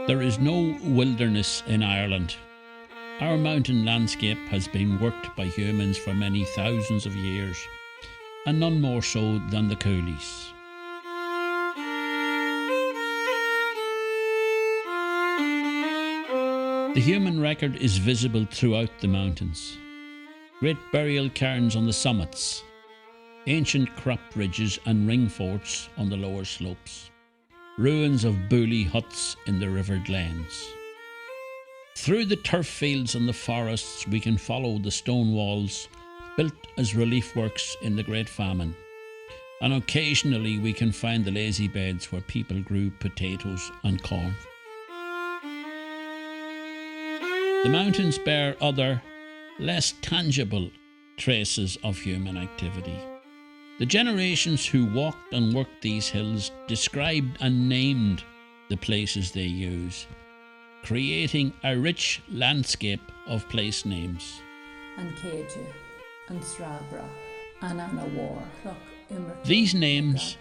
There is no wilderness in Ireland. Our mountain landscape has been worked by humans for many thousands of years, and none more so than the Cooleys. The human record is visible throughout the mountains. Great burial cairns on the summits, ancient crop ridges and ring forts on the lower slopes, ruins of booley huts in the river glens. Through the turf fields and the forests we can follow the stone walls built as relief works in the Great Famine, and occasionally we can find the lazy beds where people grew potatoes and corn. The mountains bear other, less tangible traces of human activity. The generations who walked and worked these hills described and named the places they use, creating a rich landscape of place names. These names,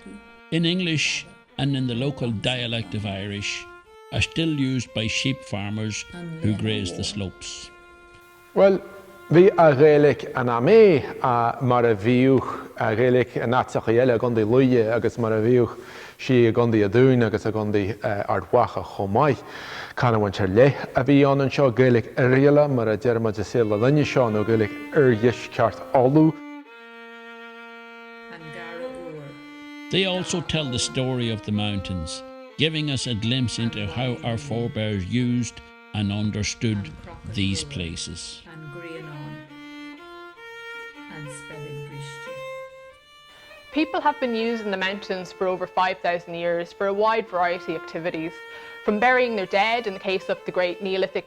in English and in the local dialect of Irish, are still used by sheep farmers who graze the slopes. Well, bhí a réalaigh an amé mar a bhíoch a réalaigh an atsacha eile a gcondaí luige agus mar a bhíoch sí a gcondaí a dún agus a gcondaí ardhacha chomáid. Canhain se le a bhí an seo gaalaigh a réala mar a dearmad a séla linne seo nó gaalaigh dheis ceart álu. They also tell the story of the mountains, giving us a glimpse into how our forebears used and understood these places. People have been using the mountains for over 5,000 years for a wide variety of activities, from burying their dead in the case of the great Neolithic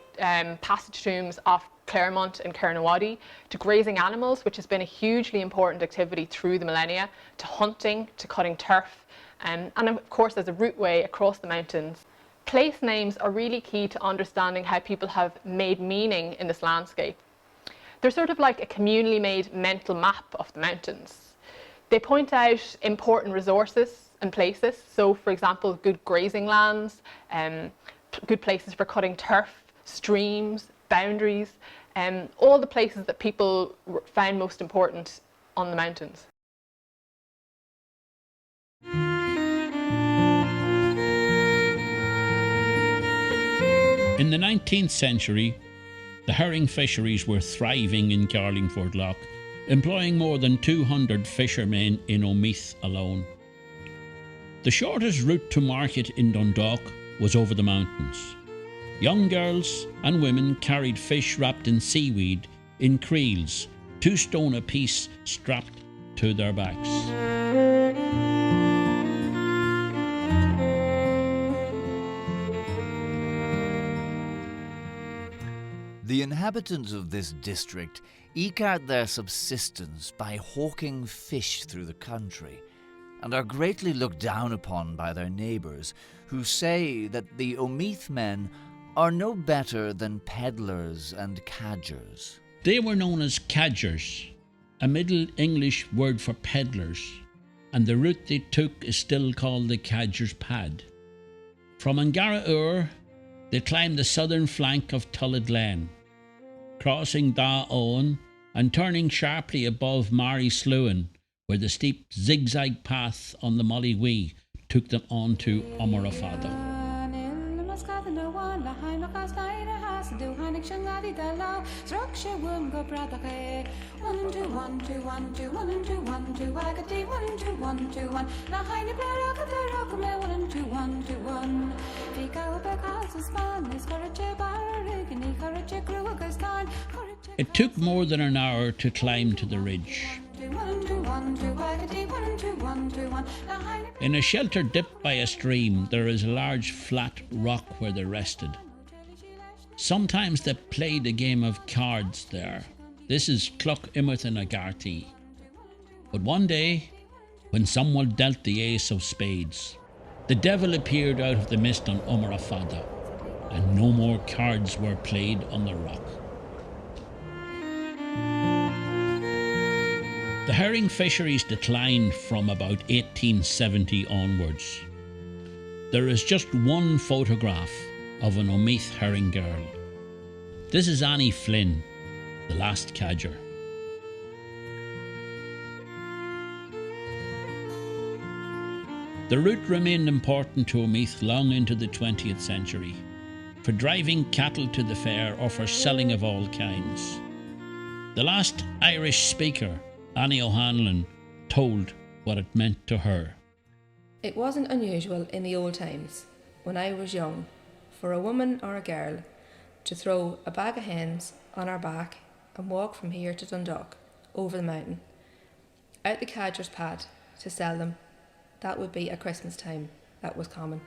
passage tombs off Claremont and Kernawadi, to grazing animals, which has been a hugely important activity through the millennia, to hunting, to cutting turf, and of course as a routeway across the mountains. Place names are really key to understanding how people have made meaning in this landscape. They're sort of like a communally made mental map of the mountains. They point out important resources and places, so for example good grazing lands, good places for cutting turf, streams, boundaries, all the places that people found most important on the mountains. In the 19th century, the herring fisheries were thriving in Carlingford Lough, employing more than 200 fishermen in Omeath alone. The shortest route to market in Dundalk was over the mountains. Young girls and women carried fish wrapped in seaweed in creels, 2 stone apiece strapped to their backs. The inhabitants of this district eke out their subsistence by hawking fish through the country, and are greatly looked down upon by their neighbours, who say that the Omeath men are no better than peddlers and cadgers. They were known as cadgers, a Middle English word for peddlers, and the route they took is still called the Cadger's Pad. From Angara Ur, they climbed the southern flank of Tulladglen, crossing Da Owen and turning sharply above Mary Sluin, where the steep zigzag path on the Mollywee took them on to Omarafada. It took more than an hour to climb to the ridge. In a shelter dipped by a stream, there is a large flat rock where they rested. Sometimes they played a game of cards there. This is Cluck Immerth and Agarty. But one day, when someone dealt the ace of spades, the devil appeared out of the mist on Omarafada, and no more cards were played on the rock. The herring fisheries declined from about 1870 onwards. There is just one photograph of an Omeath herring girl. This is Annie Flynn, the last cadger. The route remained important to Omeath long into the 20th century, for driving cattle to the fair or for selling of all kinds. The last Irish speaker, Annie O'Hanlon, told what it meant to her. It wasn't unusual in the old times, when I was young, for a woman or a girl to throw a bag of hens on her back and walk from here to Dundalk, over the mountain, out the cadger's pad to sell them. That would be at Christmas time. That was common.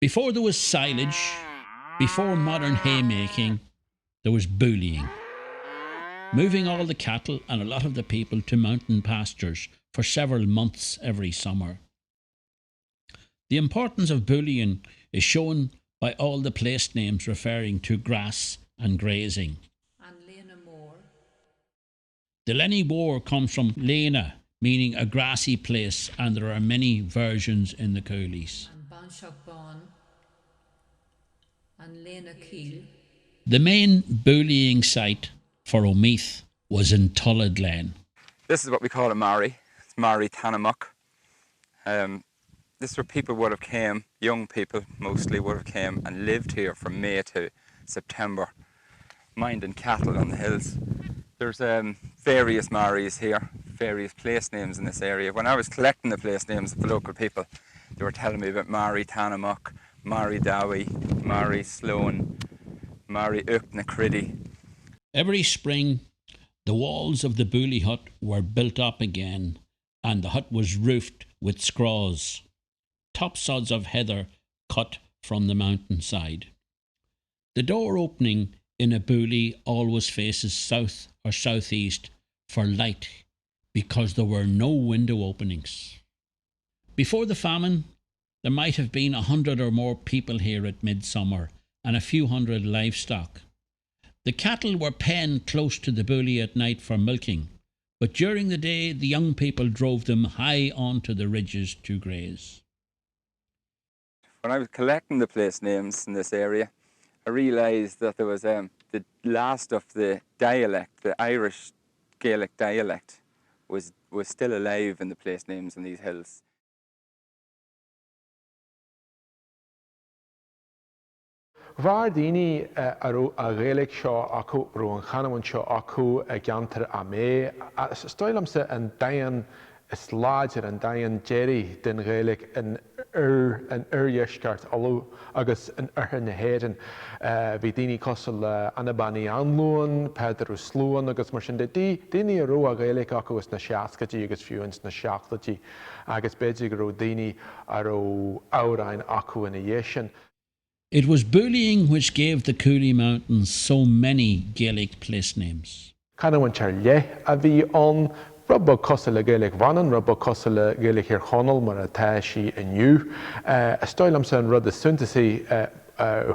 Before there was silage, before modern haymaking, there was bullying. Moving all the cattle and a lot of the people to mountain pastures for several months every summer. The importance of bullying is shown by all the place names referring to grass and grazing. And Lena Moor. The Lenny Moor comes from Lena, meaning a grassy place, and there are many versions in the Cooleys. And Banshaugban. And Lena Keel. The main bullying site for Omeath was in Tulladglen. This is what we call a Mari. It's Mari Tanamuck. This is where people would have came, young people mostly would have came and lived here from May to September, minding cattle on the hills. There's various Maris here, various place names in this area. When I was collecting the place names of the local people, they were telling me about Mari Tanamuck, Mari Dowie, Mari Sloan, Mari Uknacriddy. Every spring, the walls of the Bully hut were built up again, and the hut was roofed with scraws, topsods of heather cut from the mountainside. The door opening in a Bully always faces south or southeast for light, because there were no window openings. Before the famine, there might have been 100 or more people here at midsummer, and a few hundred livestock. The cattle were penned close to the Bully at night for milking, but during the day the young people drove them high onto the ridges to graze. When I was collecting the place names in this area, I realised that there was the last of the dialect, the Irish Gaelic dialect, was still alive in the place names in these hills. Bhar daoine a Gaelic seo acu ro an Chanamann seo acu a gantar a mé. Stoilmsa an dayan is láidir an dayan Jerry den Gaelic an ur-iescart alú agus an ur na héireann. Bhí daoine costal Annabani Anluan, Pedro Sluan agus mar sin daoine a ro a Gaelic acu is na seascatí agus fiúins na seachtatí agus beidir go ro daoine a ro árainn acu in a dhéisian. It was bullying which gave the Cooley Mountains so many Gaelic place names. Chanamann Charlie a bhí an rubba costal le Gaelic Vannan, rubba costal le Gaelic Hir Chonal mar a taisi aniu. Stoilmsa an rud a suntasaí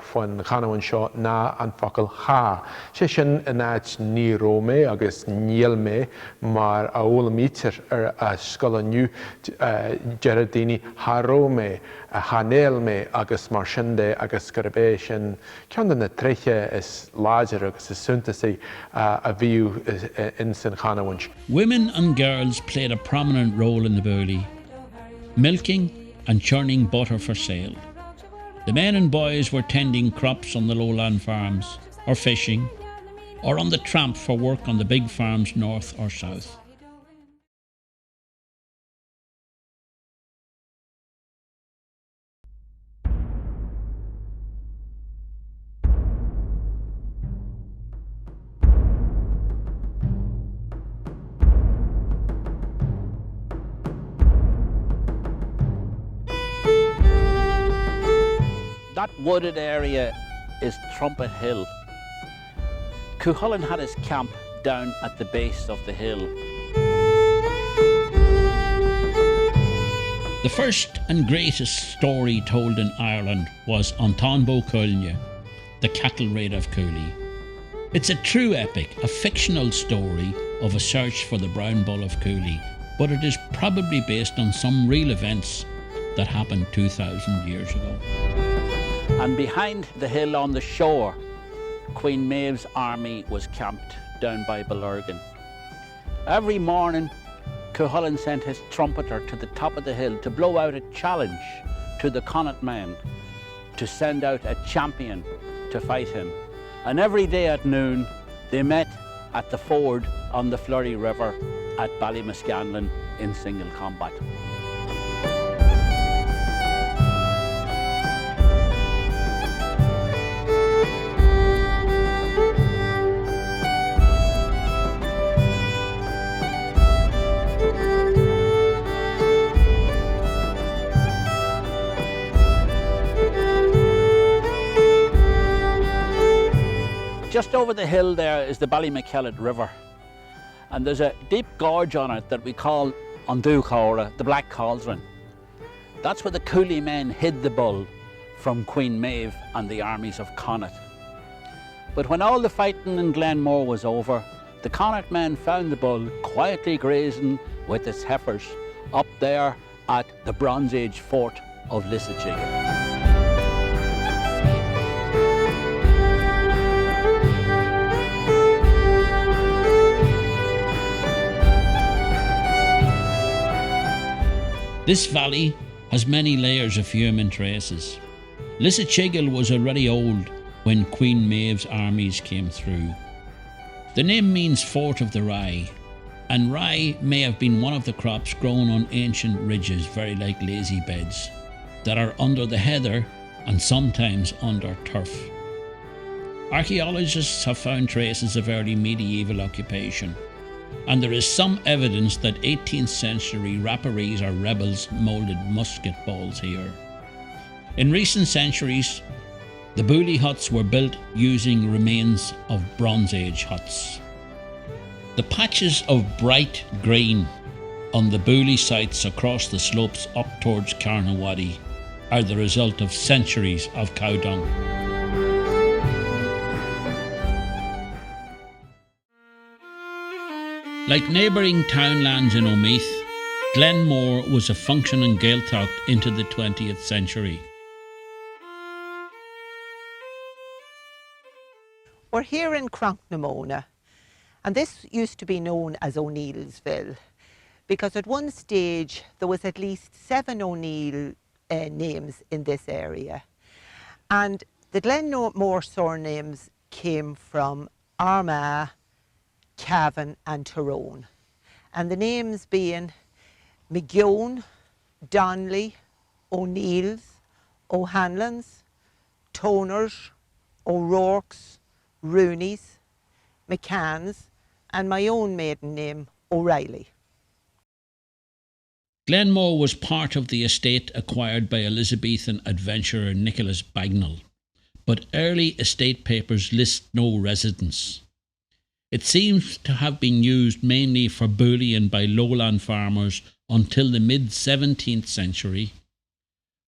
fan Chanamann seo na an focail cha. Sé sin in áit ní rómé agus níl mé mar a óla mítir a scoil aniu dearad daoine ha rómé, ha néil mé agus mar sin de agus garbé sin ceann na tríche is láidir agus is suntasaí a bhíú in san Chanamann. Women and girls played a prominent role in the Bully, milking and churning butter for sale. The men and boys were tending crops on the lowland farms, or fishing, or on the tramp for work on the big farms north or south. That wooded area is Trumpet Hill. Cuchulainn had his camp down at the base of the hill. The first and greatest story told in Ireland was on Tonbo Cooley, the cattle raid of Cooley. It's a true epic, a fictional story of a search for the brown bull of Cooley, but it is probably based on some real events that happened 2,000 years ago. And behind the hill on the shore, Queen Maeve's army was camped down by Ballurgan. Every morning, Cuchulainn sent his trumpeter to the top of the hill to blow out a challenge to the Connacht men to send out a champion to fight him. And every day at noon, they met at the ford on the Flurry River at Ballymascanlon in single combat. Just over the hill there is the Ballymakellet River, and there's a deep gorge on it that we call Andu Córa, the Black Cauldron. That's where the Cooley men hid the bull from Queen Maeve and the armies of Connacht. But when all the fighting in Glenmore was over, the Connacht men found the bull quietly grazing with its heifers up there at the Bronze Age fort of Lissachigan. This valley has many layers of human traces. Lissachigan was already old when Queen Maeve's armies came through. The name means fort of the rye, and rye may have been one of the crops grown on ancient ridges, very like lazy beds, that are under the heather and sometimes under turf. Archaeologists have found traces of early medieval occupation, and there is some evidence that 18th century Rapparees or rebels moulded musket balls here. In recent centuries, the Booley huts were built using remains of Bronze Age huts. The patches of bright green on the Booley sites across the slopes up towards Carnawaddy are the result of centuries of cow dung. Like neighbouring townlands in Omeath, Glenmore was a functioning Gaeltacht into the 20th century. We're here in Cronk-na-Mona, and this used to be known as O'Neillsville, because at one stage there was at least 7 O'Neill names in this area. And the Glenmore surnames came from Armagh, Cavan and Tyrone, and the names being McGeown, Donnelly, O'Neills, O'Hanlons, Toners, O'Rourke's, Rooney's, McCann's, and my own maiden name, O'Reilly. Glenmore was part of the estate acquired by Elizabethan adventurer Nicholas Bagnall, but early estate papers list no residence. It seems to have been used mainly for bullion by lowland farmers until the mid-17th century,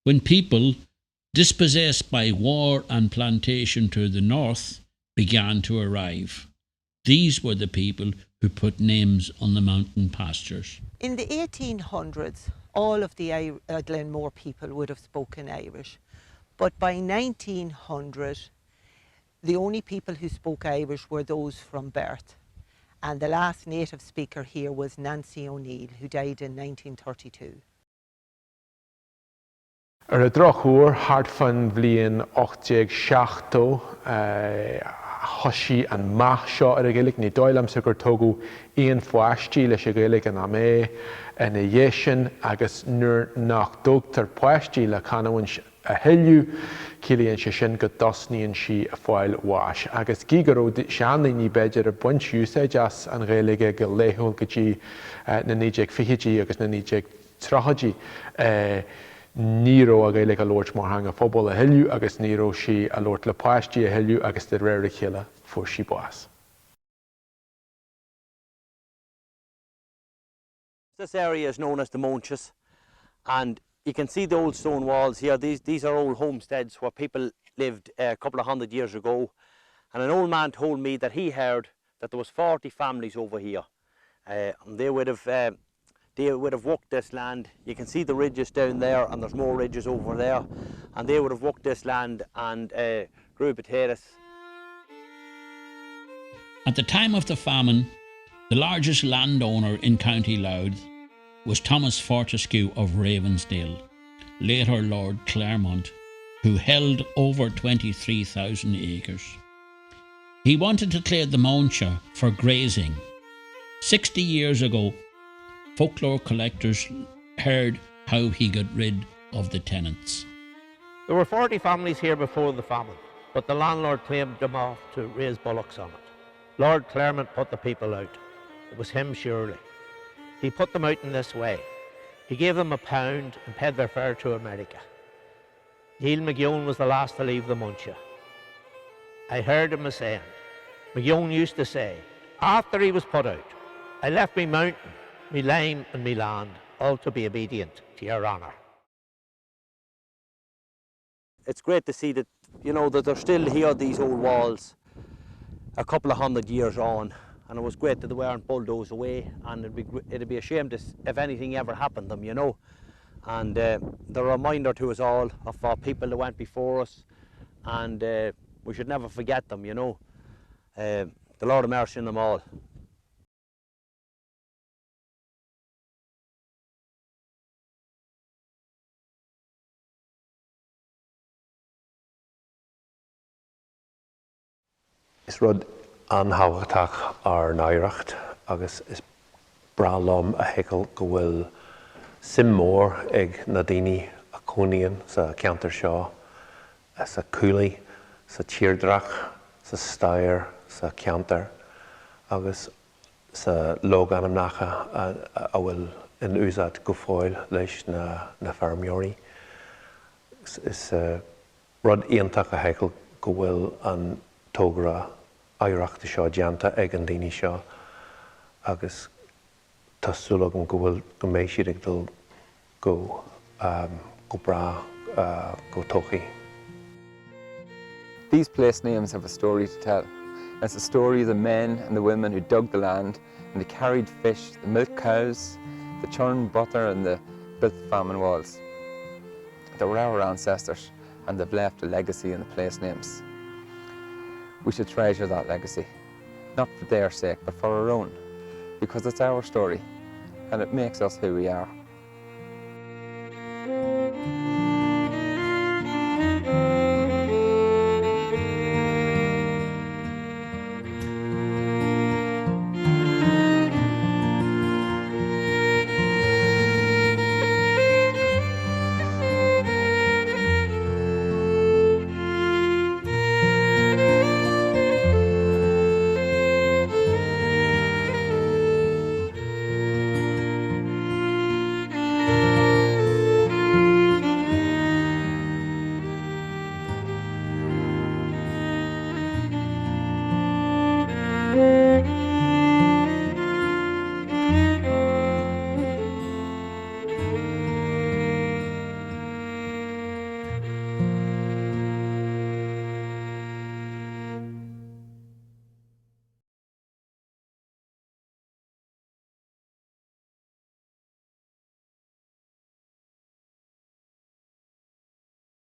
when people, dispossessed by war and plantation to the north, began to arrive. These were the people who put names on the mountain pastures. In the 1800s, all of the Glenmore people would have spoken Irish, but by 1900, the only people who spoke Irish were those from birth. And the last native speaker here was Nancy O'Neill, who died in 1932. Ar a drochúr, hart fan bblion 87 hoshi an math seo ar a Gaelic ní dóilam sa gur tógu íon foiastí leis a Gaelic an amé yn a dhéisian agus nuair nach dógtar poistí le canhain a heiliú cilíonn sé sin go dosníonn si a fáil bháis. Agus gígaró seannaí ní beidir a buint úsáid as an Gaeilge go léithúil go dtí na 1950 agus na 1930 níró a Gaeilge a Lord mar hang a phobal a heiliú agus níró si a Lord le poistí a heiliú agus de réir a chéile fuair si bás. This area is known as the Mountains, and you can see the old stone walls here. These are old homesteads where people lived a couple of hundred years ago, And an old man told me that he heard that there was 40 families over here. And they would have worked this land. You can see the ridges down there, and there's more ridges over there. And they would have worked this land and grew potatoes. At the time of the famine, the largest landowner in County Louth was Thomas Fortescue of Ravensdale, later Lord Claremont, who held over 23,000 acres. He wanted to clear the Mountia for grazing. 60 years ago, folklore collectors heard how he got rid of the tenants. There were 40 families here before the famine, but the landlord claimed them off to raise bullocks on it. Lord Claremont put the people out. It was him surely. He put them out in this way. He gave them £1 and paid their fare to America. Neil McGeown was the last to leave the Mountia. I heard him saying, McGeown used to say, after he was put out, I left me mountain, me lime and me land, all to be obedient to your honour. It's great to see that, you know, that they're still here, these old walls, a couple of 100 years on. And it was great that they weren't bulldozed away, and it'd be a shame if anything ever happened to them, you know. And they're a reminder to us all of our people that went before us, and we should never forget them, you know. The Lord have mercy on them all. Is rud anhabhachtach ar nairacht agus is bralum a hekel go bhfuil sim mór ag na daoine a cónaíonn sa Counter Seo, sa Cooley, sa Tíordrach, sa Steyr, sa Counter, agus sa Loganamnacha a bhfuil in úsad go fáil leis na fearmóirí. Is rud íontach a hekel go bhfuil an tógra aireachta seo deanta ag an daoine seo, agus tásúlagam go bhfuil go méid siad ag dul go bra go tóchaí. These place names have a story to tell. It's the story of the men and the women who dug the land, and they carried fish, the milk cows, the churned butter, and the built the famine walls. They were our ancestors, and they've left a legacy in the place names. We should treasure that legacy, not for their sake, but for our own, because it's our story, and it makes us who we are.